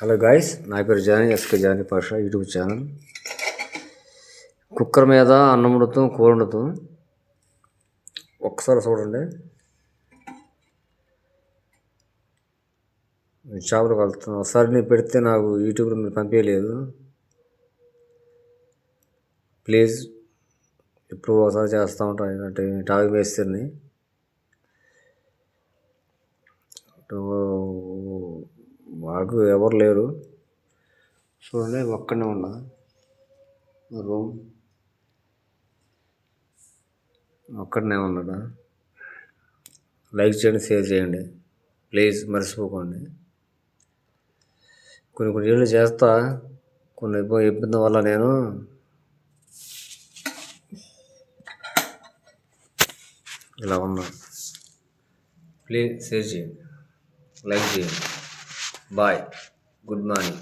Hello guys, నా పేరు Johnny, S K Johnny Pasha, YouTube channel. Cooker మీద అన్నం వండుతాం, కూర వండుతాం. ఒక్కసారి చూడండి. చేపలు కలుపుతాను. ఒకసారి నేను పెడితే నాకు యూట్యూబ్లో మీరు పంపించలేదు. ప్లీజ్ ఇప్పుడు ఒకసారి చేస్తూ ఉంటాను. ఏంటంటే టాపిక్ వేస్తుంది. మాకు ఎవరు లేరు. చూడండి, ఒక్కడనే ఉన్నా. రూమ్ ఒక్కడనే ఉన్నాడా. లైక్ చేయండి, షేర్ చేయండి ప్లీజ్, మర్చిపోకండి. కొన్ని ఏళ్ళు చేస్తా, కొన్ని ఇబ్బంది వల్ల నేను ఇలా ఉన్నా. ప్లీజ్ షేర్ చేయండి, లైక్ చేయండి. Bye, good morning.